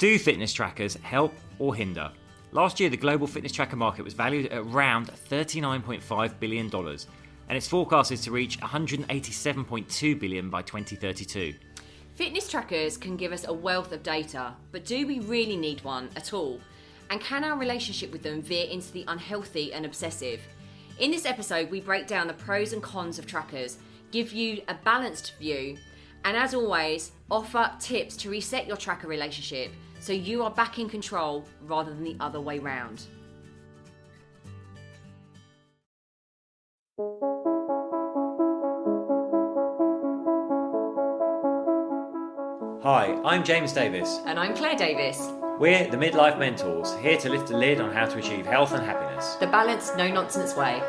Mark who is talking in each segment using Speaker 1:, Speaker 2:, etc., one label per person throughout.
Speaker 1: Do fitness trackers help or hinder? Last year, the global fitness tracker market was valued at around $39.5 billion, and its forecast is to reach $187.2 billion by 2032.
Speaker 2: Fitness trackers can give us a wealth of data, but do we really need one at all? And can our relationship with them veer into the unhealthy and obsessive? In this episode, we break down the pros and cons of trackers, give you a balanced view, and as always, offer tips to reset your tracker relationship so you are back in control rather than the other way round.
Speaker 1: Hi, I'm James Davis.
Speaker 2: And I'm Claire Davis.
Speaker 1: We're the Midlife Mentors, here to lift the lid on how to achieve health and happiness.
Speaker 2: The balanced, no-nonsense way.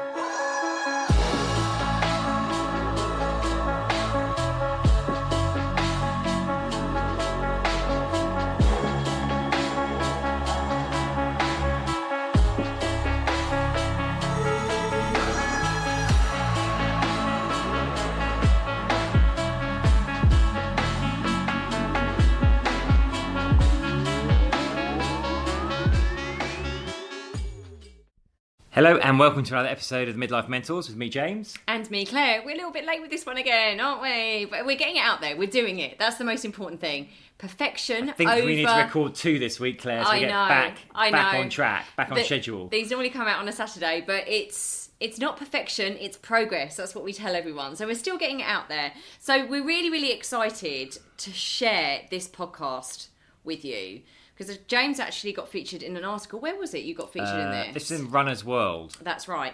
Speaker 1: Hello and welcome to another episode of the Midlife Mentors with me, James.
Speaker 2: And me, Claire. We're a little bit late with this one again, aren't we? But we're getting it out there. We're doing it. That's the most important thing. Perfection
Speaker 1: I think we need to record 2 this week, Claire, so we get back on track, back on schedule.
Speaker 2: These normally come out on a Saturday, but it's not perfection, it's progress. That's what we tell everyone. So we're still getting it out there. So we're really, really excited to share this podcast with you. Because James actually got featured in an article. Where was it you got featured in this?
Speaker 1: This is in Runner's World.
Speaker 2: That's right.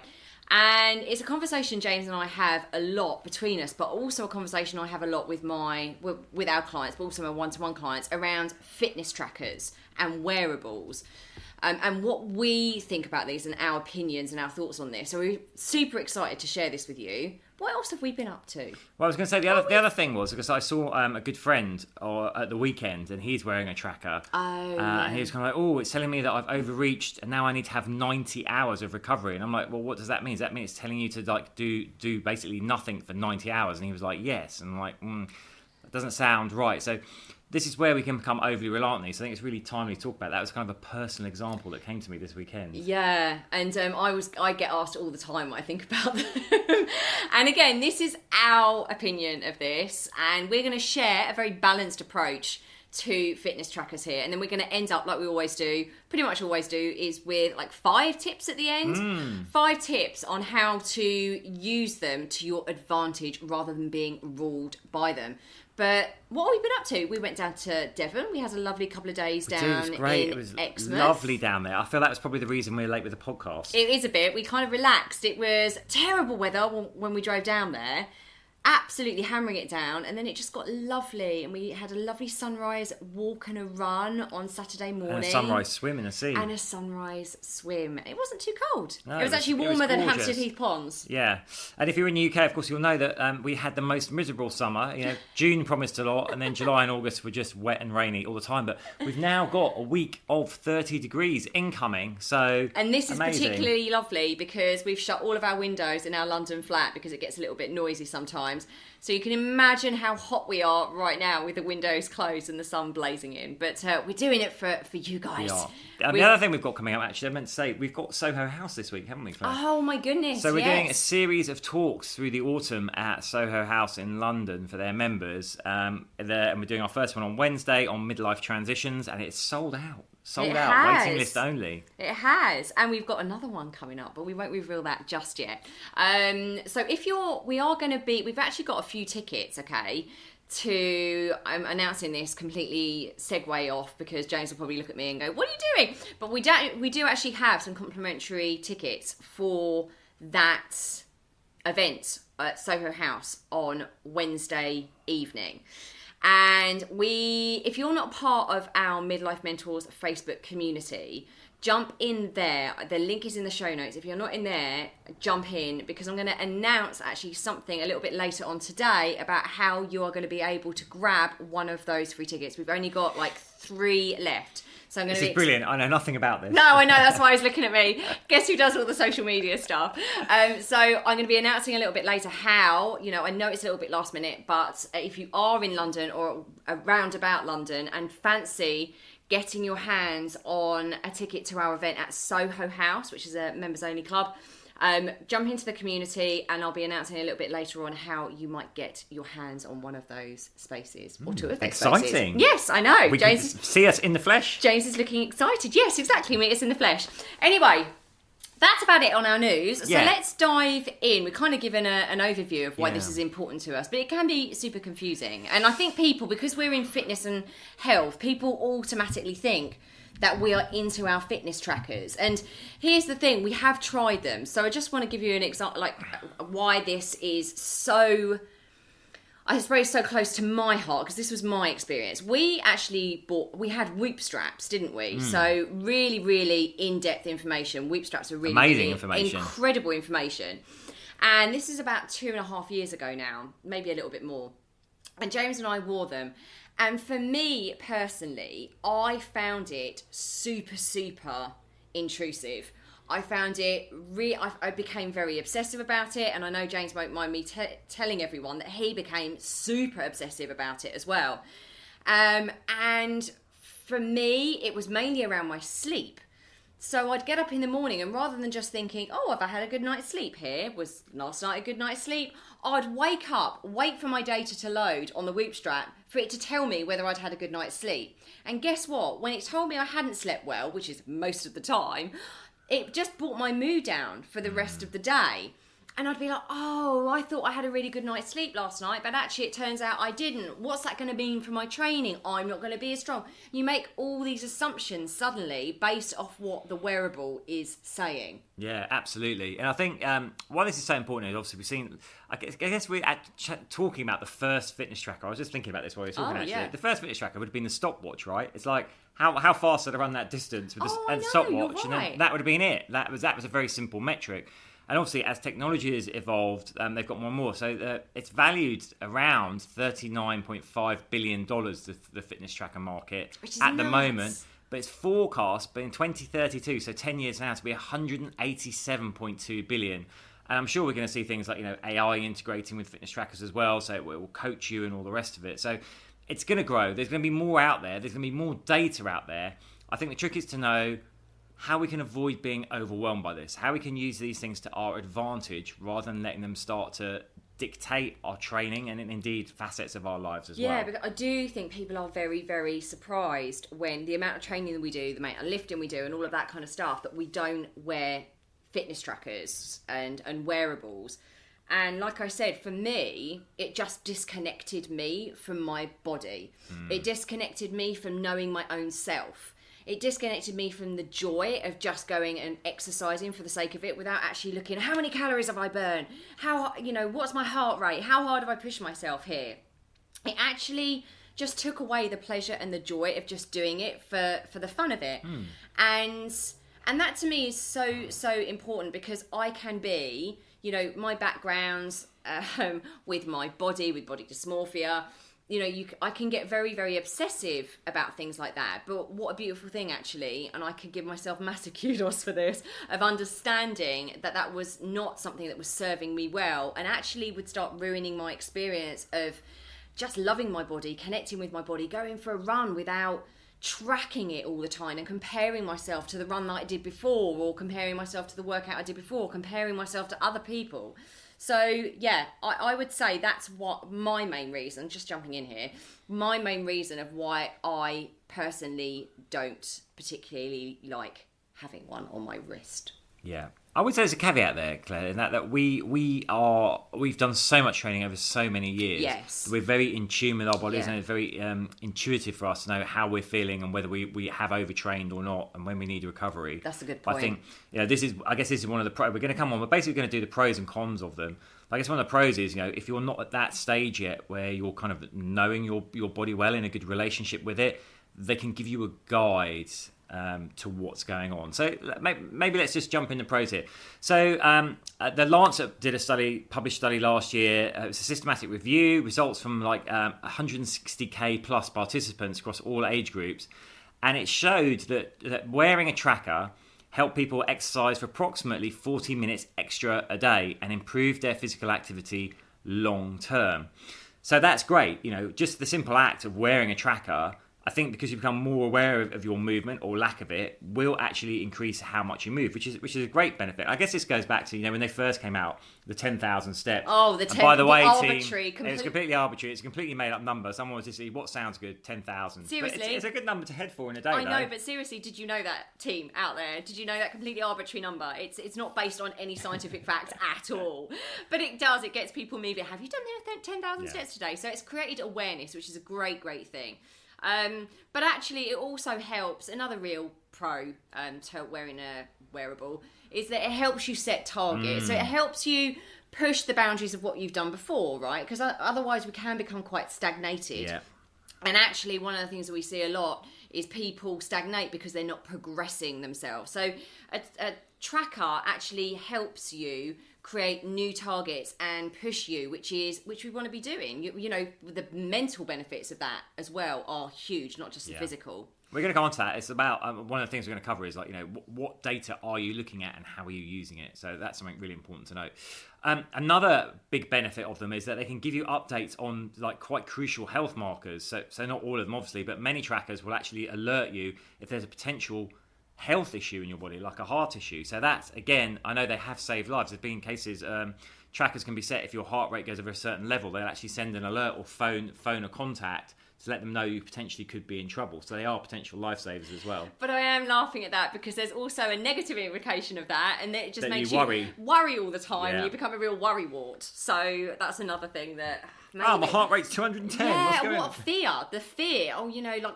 Speaker 2: And it's a conversation James and I have a lot between us, but also a conversation I have a lot with our clients, but also my one-to-one clients around fitness trackers and wearables. And what we think about these and our opinions and our thoughts on this. So we're super excited to share this with you. What else have we been up to?
Speaker 1: Well, I was going to say the other thing was because I saw a good friend at the weekend and he's wearing a tracker. And he was kind of like, oh, it's telling me that I've overreached and now I need to have 90 hours of recovery. And I'm like, well, what does that mean? Does that mean it's telling you to like do basically nothing for 90 hours? And he was like, yes. And I'm like, that doesn't sound right. So this is where we can become overly reliant on these. So I think it's really timely to talk about that. It was kind of a personal example that came to me this weekend. Yeah,
Speaker 2: and I get asked all the time what I think about them. And again, this is our opinion of this, and we're going to share a very balanced approach to fitness trackers here, and then we're going to end up like we always do, pretty much always do, is with like 5 tips at the end. 5 tips on how to use them to your advantage rather than being ruled by them. But what have we been up to? We went down to Devon. We had a lovely couple of days down in Exmouth.
Speaker 1: It was lovely down there. I feel that was probably the reason we were late with the podcast.
Speaker 2: It is a bit. We kind of relaxed. It was terrible weather when we drove down there. Absolutely hammering it down, and then it just got lovely, and we had a lovely sunrise walk and a run on Saturday morning.
Speaker 1: And a sunrise swim in the sea.
Speaker 2: And a sunrise swim. It wasn't too cold.
Speaker 1: No,
Speaker 2: it was actually warmer than Hampstead Heath Ponds.
Speaker 1: Yeah, and if you're in the UK, of course, you'll know that we had the most miserable summer. You know, June promised a lot, and then July and August were just wet and rainy all the time. But we've now got a week of 30 degrees incoming, so
Speaker 2: and this is
Speaker 1: amazing.
Speaker 2: Particularly lovely because we've shut all of our windows in our London flat because it gets a little bit noisy sometimes. So you can imagine how hot we are right now with the windows closed and the sun blazing in. But we're doing it for you guys.
Speaker 1: We are. And the other thing we've got coming up, actually, I meant to say, we've got Soho House this week, haven't we, Claire?
Speaker 2: Oh, my goodness,
Speaker 1: So we're doing a series of talks through the autumn at Soho House in London for their members. And we're doing our first one on Wednesday on midlife transitions, and it's sold out. Waiting list only.
Speaker 2: It has, and we've got another one coming up, but we won't reveal that just yet. So we've actually got a few tickets, okay, to, I'm announcing this completely segue off because James will probably look at me and go, what are you doing? But we do actually have some complimentary tickets for that event at Soho House on Wednesday evening. And if you're not part of our Midlife Mentors Facebook community, jump in there. The link is in the show notes. If you're not in there, jump in because I'm going to announce actually something a little bit later on today about how you are going to be able to grab one of those free tickets. We've only got like 3 left. So I'm going
Speaker 1: this is brilliant. I know nothing about this.
Speaker 2: No, I know. That's why he's looking at me. Guess who does all the social media stuff? So I'm going to be announcing a little bit later how, I know it's a little bit last minute, but if you are in London or around about London and fancy getting your hands on a ticket to our event at Soho House, which is a members only club. Jump into the community, and I'll be announcing a little bit later on how you might get your hands on one of those spaces or two of those
Speaker 1: exciting.
Speaker 2: spaces. Yes, I know.
Speaker 1: We
Speaker 2: James
Speaker 1: can see us in the flesh.
Speaker 2: James is looking excited. Yes, exactly. Meet us in the flesh. Anyway, that's about it on our news. So let's dive in. We've kind of given an overview of why this is important to us, but it can be super confusing. And I think people, because we're in fitness and health, people automatically think that we are into our fitness trackers. And here's the thing, we have tried them. So I just want to give you an example, like why this is so, I suppose, so close to my heart, because this was my experience. We actually we had Whoop straps, didn't we? So really, really in-depth information. Whoop straps are really,
Speaker 1: amazing information.
Speaker 2: Incredible information. And this is about 2.5 years ago now, maybe a little bit more. And James and I wore them. And for me personally, I found it super, super intrusive. I found it I became very obsessive about it, and I know James won't mind me telling everyone that he became super obsessive about it as well. And for me, it was mainly around my sleep. So I'd get up in the morning, and rather than just thinking, oh, have I had a good night's sleep here? Was last night a good night's sleep? I'd wake up, wait for my data to load on the Whoop strap for it to tell me whether I'd had a good night's sleep. And guess what? When it told me I hadn't slept well, which is most of the time, it just brought my mood down for the rest of the day. And I'd be like, oh, I thought I had a really good night's sleep last night, but actually it turns out I didn't. What's that going to mean for my training? I'm not going to be as strong. You make all these assumptions suddenly based off what the wearable is saying.
Speaker 1: Yeah, absolutely. And I think why this is so important is obviously we've seen, I guess we're talking about the first fitness tracker. I was just thinking about this while we were talking actually. Yeah. The first fitness tracker would have been the stopwatch, right? It's like, how fast did I run that distance with the stopwatch?
Speaker 2: You're right.
Speaker 1: And then that would have been it. That was a very simple metric. And obviously, as technology has evolved, they've got more and more. So it's valued around $39.5 billion, the fitness tracker market at the moment. But it's forecast, but in 2032, so 10 years now, to be 187.2 billion. And I'm sure we're going to see things like AI integrating with fitness trackers as well. So it will coach you and all the rest of it. So it's going to grow. There's going to be more out there. There's going to be more data out there. I think the trick is to know how we can avoid being overwhelmed by this, how we can use these things to our advantage rather than letting them start to dictate our training and indeed facets of our lives as well.
Speaker 2: Yeah, because I do think people are very, very surprised when the amount of training that we do, the amount of lifting we do and all of that kind of stuff, that we don't wear fitness trackers and wearables. And like I said, for me, it just disconnected me from my body. It disconnected me from knowing my own self. It disconnected me from the joy of just going and exercising for the sake of it without actually looking, how many calories have I burned? What's my heart rate? How hard have I pushed myself here? It actually just took away the pleasure and the joy of just doing it for the fun of it. And that to me is so, so important, because I can be, my backgrounds with my body, with body dysmorphia, I can get very, very obsessive about things like that. But what a beautiful thing, actually, and I could give myself massive kudos for this, of understanding that was not something that was serving me well, and actually would start ruining my experience of just loving my body, connecting with my body, going for a run without tracking it all the time and comparing myself to the run that I did before, or comparing myself to the workout I did before, comparing myself to other people. So, yeah, I would say that's what my main reason, just jumping in here, my main reason of why I personally don't particularly like having one on my wrist.
Speaker 1: Yeah. I would say there's a caveat there, Claire, in that we've done so much training over so many years.
Speaker 2: Yes.
Speaker 1: We're very in tune with our bodies, and it's very intuitive for us to know how we're feeling and whether we have overtrained or not, and when we need recovery.
Speaker 2: That's a good point.
Speaker 1: I think this is one of the pros. We're going to come on. We're basically going to do the pros and cons of them. I guess one of the pros is, if you're not at that stage yet where you're kind of knowing your body well, in a good relationship with it, they can give you a guide to what's going on. So maybe let's just jump into pros here. So the Lancet did a published study last year. It was a systematic review, results from 160k plus participants across all age groups, and it showed that wearing a tracker helped people exercise for approximately 40 minutes extra a day and improve their physical activity long term. So that's great. Just the simple act of wearing a tracker I think because you become more aware of your movement or lack of it, will actually increase how much you move, which is a great benefit. I guess this goes back to, when they first came out, the 10,000 steps.
Speaker 2: Oh, the 10,000.
Speaker 1: By the way,
Speaker 2: arbitrary.
Speaker 1: team, it's completely arbitrary. It's a completely made up number. Someone was just see what sounds good, 10,000.
Speaker 2: Seriously,
Speaker 1: it's a good number to head for in a day.
Speaker 2: I know, but seriously, did you know that, team out there? Did you know that completely arbitrary number? It's not based on any scientific fact at all, but it does. It gets people moving. Have you done 10,000 steps today? So it's created awareness, which is a great thing. But actually, it also helps. Another real pro to wearing a wearable is that it helps you set targets. So it helps you push the boundaries of what you've done before, right? Because otherwise we can become quite stagnated.
Speaker 1: Yeah.
Speaker 2: And actually, one of the things that we see a lot is people stagnate because they're not progressing themselves. So a tracker actually helps you create new targets and push you, which we want to be doing. The mental benefits of that as well are huge, not just the physical.
Speaker 1: We're going to go on to that. It's about one of the things we're going to cover is what data are you looking at and how are you using it. So that's something really important to note. Another big benefit of them is that they can give you updates on quite crucial health markers. So not all of them obviously, but many trackers will actually alert you if there's a potential health issue in your body, like a heart issue. So that's, again, I know they have saved lives. There's been cases, trackers can be set if your heart rate goes over a certain level, they'll actually send an alert or phone a contact to let them know you potentially could be in trouble. So they are potential lifesavers as well.
Speaker 2: But I am laughing at that because there's also a negative implication of that, and it just
Speaker 1: that
Speaker 2: makes
Speaker 1: you worry
Speaker 2: all the time.
Speaker 1: Yeah.
Speaker 2: You become a real worrywart. So that's another thing that...
Speaker 1: my heart rate's 210.
Speaker 2: Yeah,
Speaker 1: what's going on?
Speaker 2: The fear.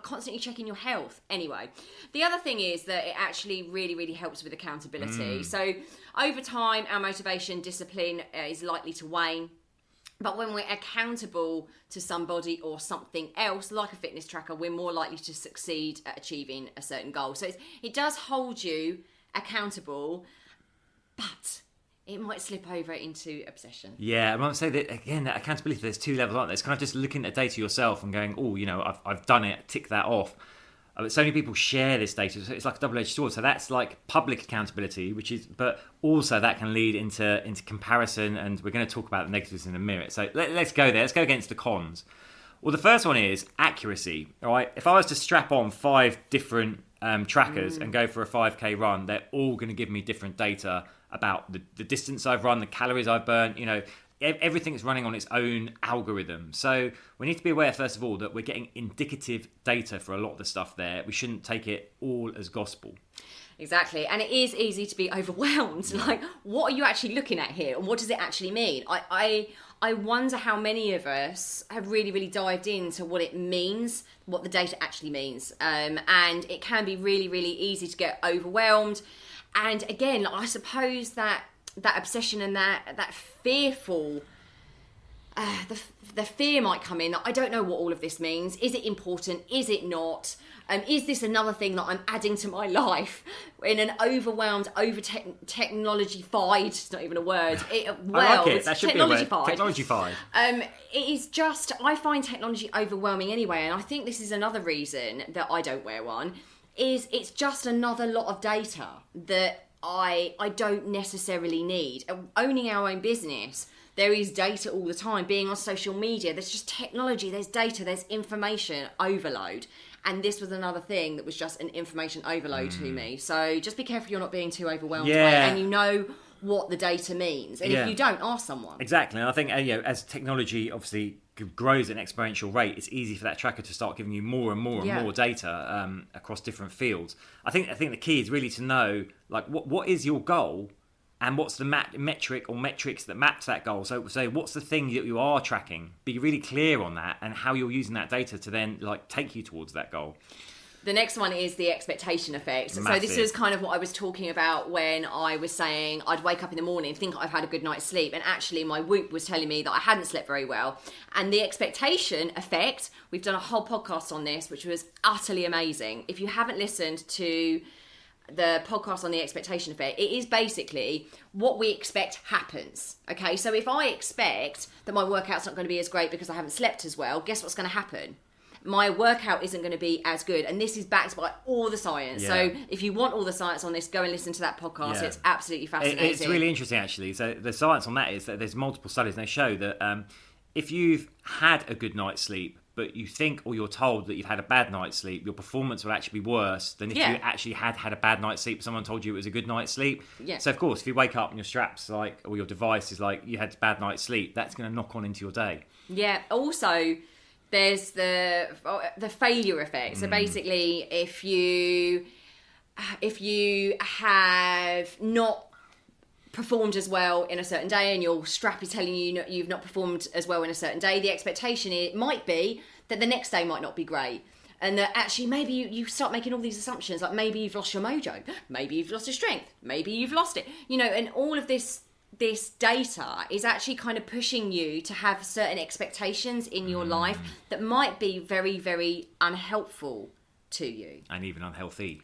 Speaker 2: Constantly checking your health. Anyway, the other thing is that it actually really, really helps with accountability. So over time, our motivation, discipline is likely to wane. But when we're accountable to somebody or something else, like a fitness tracker, we're more likely to succeed at achieving a certain goal. So it does hold you accountable, but it might slip over into obsession.
Speaker 1: Yeah, I might say that, again, that accountability, there's two levels, aren't there? It's kind of just looking at data yourself and going, I've done it, tick that off. So many people share this data, so it's like a double-edged sword. So that's like public accountability, but also that can lead into comparison, and we're going to talk about the negatives in a minute. So let's go there. Let's go against the cons. Well, the first one is accuracy. All right, if I was to strap on 5 different trackers and go for a 5K run, they're all going to give me different data about the distance I've run, the calories I've burnt. Everything's running on its own algorithm. So we need to be aware, first of all, that we're getting indicative data for a lot of the stuff there. We shouldn't take it all as gospel.
Speaker 2: Exactly. And it is easy to be overwhelmed. What are you actually looking at here? And what does it actually mean? I wonder how many of us have really, really dived into what it means, what the data actually means. And it can be really, really easy to get overwhelmed. And again, I suppose that obsession and that fearful, the fear might come in that I don't know what all of this means. Is it important? Is it not? Is this another thing that I'm adding to my life in an overwhelmed, technology-fied, it's not even a word,
Speaker 1: I like it. That should be a word. Technology-fied.
Speaker 2: It is just, I find technology overwhelming anyway, and I think this is another reason that I don't wear one, is it's just another lot of data that I don't necessarily need. Owning our own business, there is data all the time. Being on social media, there's just technology, there's data, there's information overload. And this was another thing that was just an information overload to me. So just be careful you're not being too overwhelmed by it, and you know what the data means. And if you don't, ask someone.
Speaker 1: Exactly. And I think as technology obviously grows at an exponential rate, it's easy for that tracker to start giving you more and more and more data across different fields. I think the key is really to know what is your goal and what's the metric or metrics that map to that goal. So what's the thing that you are tracking? Be really clear on that and how you're using that data to then take you towards that goal.
Speaker 2: The next one is the expectation effect.
Speaker 1: Massive.
Speaker 2: So this is kind of what I was talking about when I was saying I'd wake up in the morning, think I've had a good night's sleep, and actually my Whoop was telling me that I hadn't slept very well. And the expectation effect, we've done a whole podcast on this, which was utterly amazing. If you haven't listened to the podcast on the expectation effect, it is basically what we expect happens. Okay, so if I expect that my workout's not going to be as great because I haven't slept as well, guess what's going to happen? My workout isn't going to be as good. And this is backed by all the science.
Speaker 1: Yeah.
Speaker 2: So if you want all the science on this, go and listen to that podcast. Yeah. It's absolutely fascinating.
Speaker 1: It's really interesting, actually. So the science on that is that there's multiple studies, and they show that if you've had a good night's sleep but you think or you're told that you've had a bad night's sleep, your performance will actually be worse than if you actually had a bad night's sleep. Someone told you it was a good night's sleep.
Speaker 2: Yeah.
Speaker 1: So of course, if you wake up and your strap's like, or your device is like, you had a bad night's sleep, that's going to knock on into your day.
Speaker 2: Yeah. Also, there's the failure effect. So basically, if you have not performed as well in a certain day and your strap is telling you you've not performed as well in a certain day, the expectation might be that the next day might not be great, and that actually maybe you start making all these assumptions, like maybe you've lost your mojo, maybe you've lost your strength, maybe you've lost it, and all of this data is actually kind of pushing you to have certain expectations in your life that might be very, very unhelpful to you,
Speaker 1: and even unhealthy.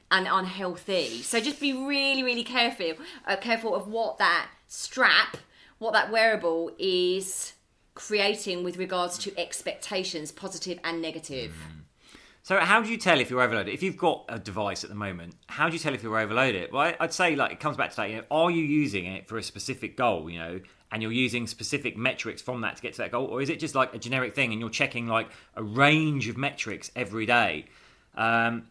Speaker 2: So just be really, really careful of what that strap, what that wearable is creating with regards to expectations, positive and negative.
Speaker 1: So how do you tell if you're overloaded? If you've got a device at the moment, how do you tell if you're overloaded? Well, I'd say it comes back to that. Are you using it for a specific goal? And you're using specific metrics from that to get to that goal, or is it just like a generic thing and you're checking like a range of metrics every day? And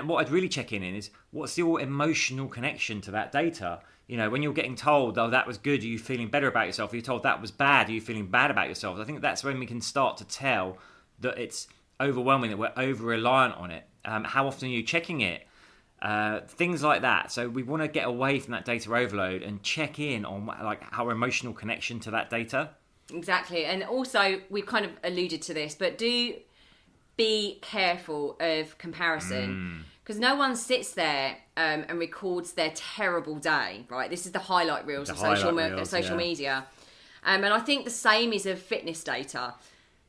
Speaker 1: what I'd really check in is, what's your emotional connection to that data? When you're getting told, oh, that was good, are you feeling better about yourself? Are you told that was bad, are you feeling bad about yourself? I think that's when we can start to tell that it's overwhelming, that we're over-reliant on it. How often are you checking it? Things like that. So we want to get away from that data overload and check in on like our emotional connection to that data.
Speaker 2: Exactly. And also, we've kind of alluded to this, but do be careful of comparison, because no one sits there and records their terrible day, right? This is the highlight reels of social media. And I think the same is of fitness data.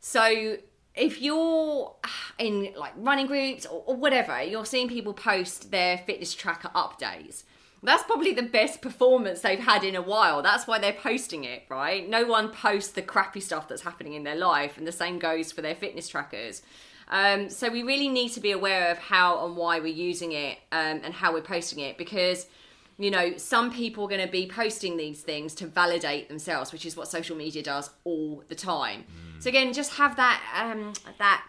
Speaker 2: So if you're in like running groups or whatever, you're seeing people post their fitness tracker updates. That's probably the best performance they've had in a while. That's why they're posting it, right? No one posts the crappy stuff that's happening in their life, and the same goes for their fitness trackers. So we really need to be aware of how and why we're using it, and how we're posting it, because some people are going to be posting these things to validate themselves, which is what social media does all the time. So again, just have that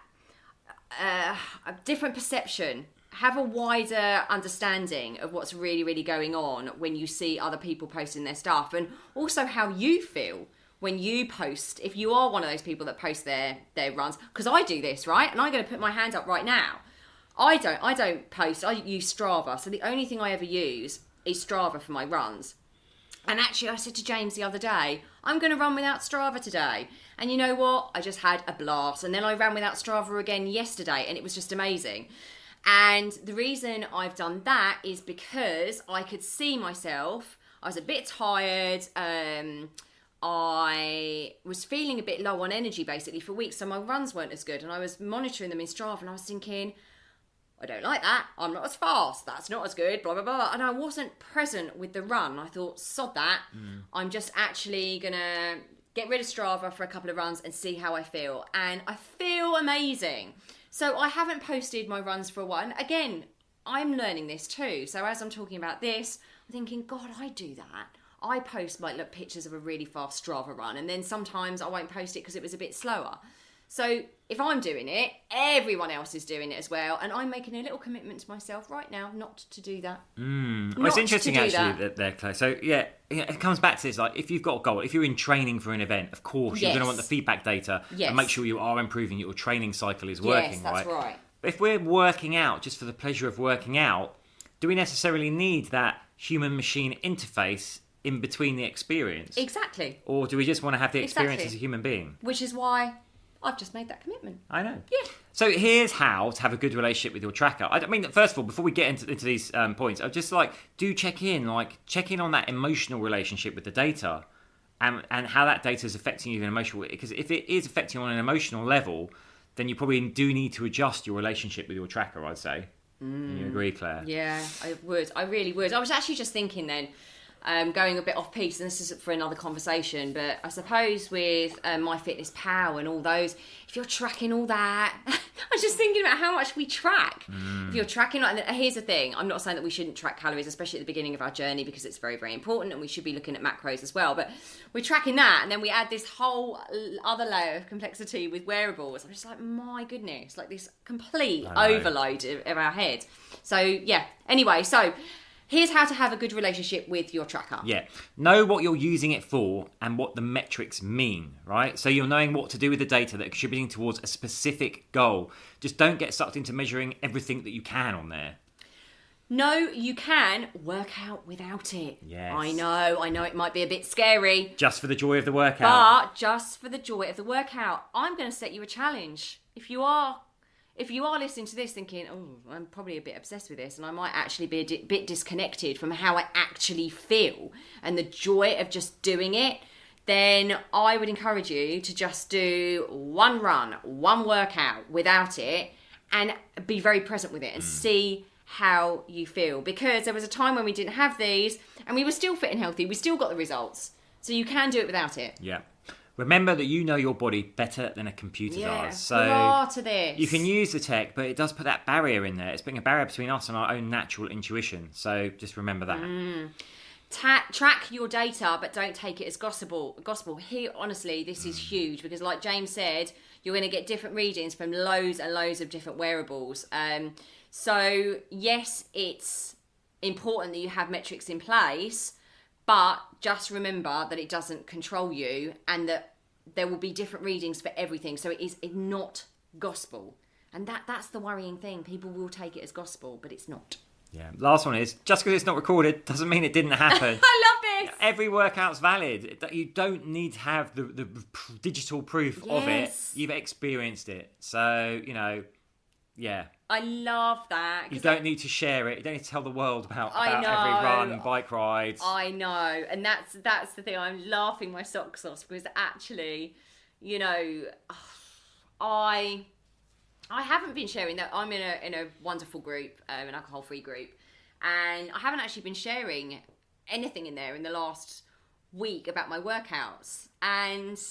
Speaker 2: different perception. Have a wider understanding of what's really, really going on when you see other people posting their stuff, and also how you feel when you post, if you are one of those people that post their runs. Because I do this, right? And I'm going to put my hand up right now. I don't post. I use Strava. So the only thing I ever use is Strava for my runs. And actually, I said to James the other day, I'm going to run without Strava today. And you know what? I just had a blast. And then I ran without Strava again yesterday, and it was just amazing. And the reason I've done that is because I could see myself. I was a bit tired. I was feeling a bit low on energy basically for weeks, so my runs weren't as good, and I was monitoring them in Strava, and I was thinking, I don't like that, I'm not as fast, that's not as good, blah blah blah, and I wasn't present with the run. I thought, sod that, I'm just actually gonna get rid of Strava for a couple of runs and see how I feel, and I feel amazing. So I haven't posted my runs for a while, and again, I'm learning this too. So as I'm talking about this, I'm thinking, God, I do that. I post pictures of a really fast Strava run, and then sometimes I won't post it because it was a bit slower. So if I'm doing it, everyone else is doing it as well, and I'm making a little commitment to myself right now not to do that.
Speaker 1: Well, it's interesting actually that they're close. So yeah, it comes back to this, like if you've got a goal, if you're in training for an event, of course you're going to want the feedback data and make sure you are improving, your training cycle is working,
Speaker 2: yes, that's right.
Speaker 1: But if we're working out just for the pleasure of working out, do we necessarily need that human-machine interface in between the experience?
Speaker 2: Exactly.
Speaker 1: Or do we just want to have the experience as a human being?
Speaker 2: Which is why I've just made that commitment.
Speaker 1: I know.
Speaker 2: Yeah.
Speaker 1: So here's how to have a good relationship with your tracker. I mean, first of all, before we get into these points, I'd just do check in on that emotional relationship with the data, and how that data is affecting you in an emotional way. Because if it is affecting you on an emotional level, then you probably do need to adjust your relationship with your tracker, I'd say. You agree, Claire?
Speaker 2: Yeah, I would. I really would. I was actually just thinking then, going a bit off piece, and this is for another conversation, but I suppose with MyFitnessPal and all those, if you're tracking all that, was just thinking about how much we track. If you're tracking, like, here's the thing, I'm not saying that we shouldn't track calories, especially at the beginning of our journey, because it's very, very important, and we should be looking at macros as well. But we're tracking that, and then we add this whole other layer of complexity with wearables. I'm just like, my goodness, like this complete overload of our head. So yeah, anyway, so here's how to have a good relationship with your tracker.
Speaker 1: Yeah. Know what you're using it for and what the metrics mean, right? So you're knowing what to do with the data that are contributing towards a specific goal. Just don't get sucked into measuring everything that you can on there.
Speaker 2: No, you can work out without it.
Speaker 1: Yes.
Speaker 2: I know it might be a bit scary.
Speaker 1: Just for the joy of the workout.
Speaker 2: But just for the joy of the workout, I'm going to set you a challenge. If you are listening to this thinking, oh, I'm probably a bit obsessed with this and I might actually be a bit disconnected from how I actually feel and the joy of just doing it, then I would encourage you to just do one run, one workout without it and be very present with it and see how you feel. Because there was a time when we didn't have these and we were still fit and healthy. We still got the results. So you can do it without it.
Speaker 1: Yeah. Remember that you know your body better than a computer does. So
Speaker 2: to this.
Speaker 1: you can use the tech, but it does put that barrier in there. It's putting a barrier between us and our own natural intuition. So just remember that.
Speaker 2: Track your data, but don't take it as gospel. Here, honestly, this is huge because, like James said, you're going to get different readings from loads and loads of different wearables. So yes, it's important that you have metrics in place, but just remember that it doesn't control you and that there will be different readings for everything. So it is not gospel. And that's the worrying thing. People will take it as gospel, but it's not.
Speaker 1: Yeah. Last one is, just because it's not recorded doesn't mean it didn't happen.
Speaker 2: I love this.
Speaker 1: Every workout's valid. You don't need to have the digital proof of it. You've experienced it. So, yeah.
Speaker 2: I love that.
Speaker 1: You don't need to share it. You don't need to tell the world about
Speaker 2: I know.
Speaker 1: every run and bike ride.
Speaker 2: I know. And that's the thing. I'm laughing my socks off because actually, I haven't been sharing that. I'm in a wonderful group, an alcohol-free group, and I haven't actually been sharing anything in there in the last week about my workouts. And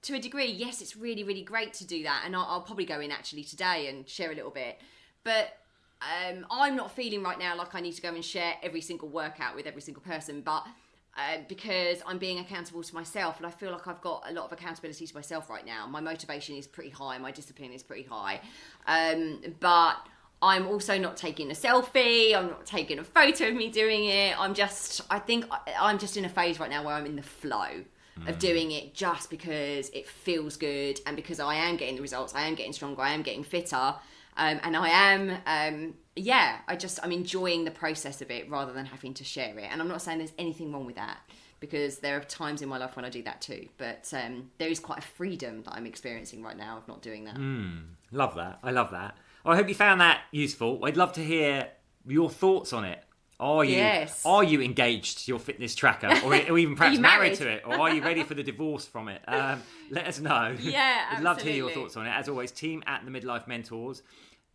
Speaker 2: to a degree, yes, it's really, really great to do that. And I'll probably go in actually today and share a little bit. But I'm not feeling right now like I need to go and share every single workout with every single person. But because I'm being accountable to myself, and I feel like I've got a lot of accountability to myself right now. My motivation is pretty high. My discipline is pretty high. But I'm also not taking a selfie. I'm not taking a photo of me doing it. I think I'm just in a phase right now where I'm in the flow of doing it just because it feels good and because I am getting the results. I am getting stronger. I am getting fitter. And I am, I'm enjoying the process of it rather than having to share it. And I'm not saying there's anything wrong with that because there are times in my life when I do that too. But there is quite a freedom that I'm experiencing right now of not doing that.
Speaker 1: Love that. I love that. Well, I hope you found that useful. I'd love to hear your thoughts on it. Are you engaged to your fitness tracker or even perhaps married to it? Or are you ready for the divorce from it? Let us know.
Speaker 2: Yeah,
Speaker 1: We'd love to hear your thoughts on it. As always, team at the Midlife Mentors.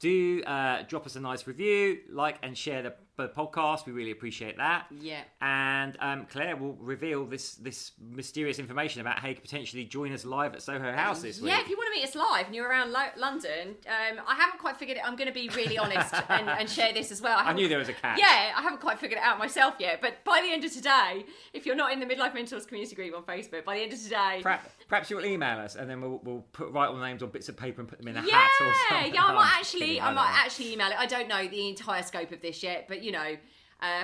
Speaker 1: Do drop us a nice review, like and share the podcast. We really appreciate that.
Speaker 2: Yeah.
Speaker 1: And Claire will reveal this mysterious information about how you could potentially join us live at Soho House this week.
Speaker 2: Yeah, if you want to meet us live and you're around London, I haven't quite figured it. I'm going to be really honest and share this as well.
Speaker 1: I knew there was a catch.
Speaker 2: Yeah, I haven't quite figured it out myself yet. But by the end of today, if you're not in the Midlife Mentors community group on Facebook, by the end of today...
Speaker 1: Perhaps you'll email us and then we'll write all the names on bits of paper and put them in a hat or something.
Speaker 2: Yeah, I might actually email it. I don't know the entire scope of this yet, but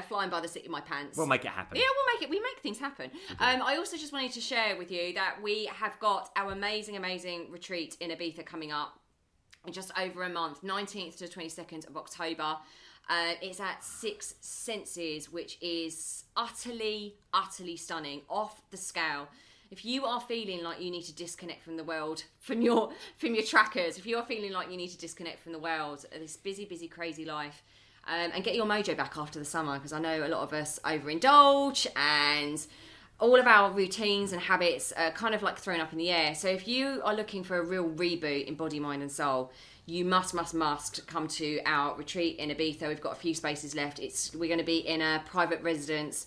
Speaker 2: flying by the seat of my pants.
Speaker 1: We'll make it happen.
Speaker 2: Yeah, we make things happen. I also just wanted to share with you that we have got our amazing retreat in Ibiza coming up in just over a month, 19th to 22nd of October. It's at Six Senses, which is utterly stunning, off the scale. If you are feeling like you need to disconnect from the world, from your trackers, if you are feeling like you need to disconnect from the world, this busy, crazy life, and get your mojo back after the summer, because I know a lot of us overindulge and all of our routines and habits are kind of like thrown up in the air. So if you are looking for a real reboot in body, mind and soul, you must come to our retreat in Ibiza. We've got a few spaces left. We're going to be in a private residence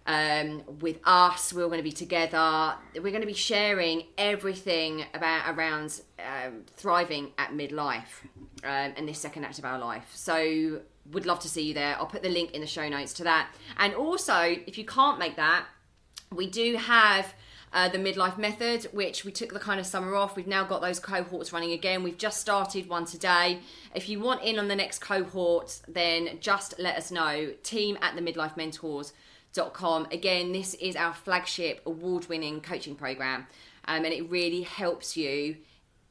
Speaker 2: with us. We're going to be together. We're going to be sharing everything around thriving at midlife and this second act of our life. So would love to see you there. I'll put the link in the show notes to that. And also, if you can't make that, we do have the Midlife Method, which we took the kind of summer off. We've now got those cohorts running again. We've just started one today. If you want in on the next cohort, then just let us know. team@themidlifementors.com. Again, this is our flagship award-winning coaching program, and it really helps you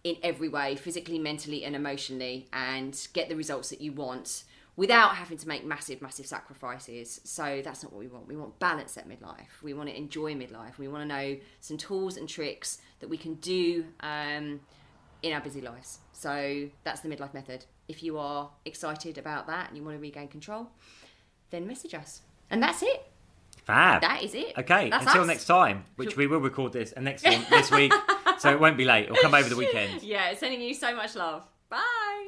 Speaker 2: in every way, physically, mentally, and emotionally, and get the results that you want without having to make massive sacrifices. So that's not what we want. We want balance at midlife. We want to enjoy midlife. We want to know some tools and tricks that we can do in our busy lives. So that's the Midlife Method. If you are excited about that and you want to regain control, then message us. And that's it.
Speaker 1: Fab.
Speaker 2: That is it.
Speaker 1: Okay,
Speaker 2: that's
Speaker 1: until
Speaker 2: us.
Speaker 1: next time, which we will record this and next one this week, so it won't be late. It'll come over the weekend.
Speaker 2: Yeah, sending you so much love. Bye.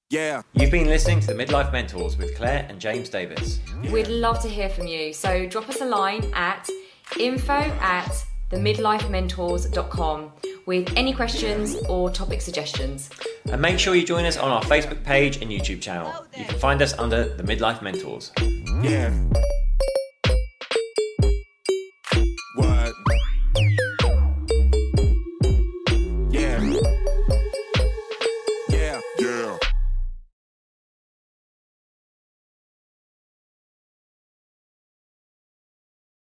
Speaker 3: Yeah.
Speaker 1: You've been listening to the Midlife Mentors with Claire and James Davis.
Speaker 2: We'd love to hear from you. So drop us a line at info@themidlifementors.com with any questions or topic suggestions.
Speaker 1: And make sure you join us on our Facebook page and YouTube channel. You can find us under the Midlife Mentors.
Speaker 3: Yeah.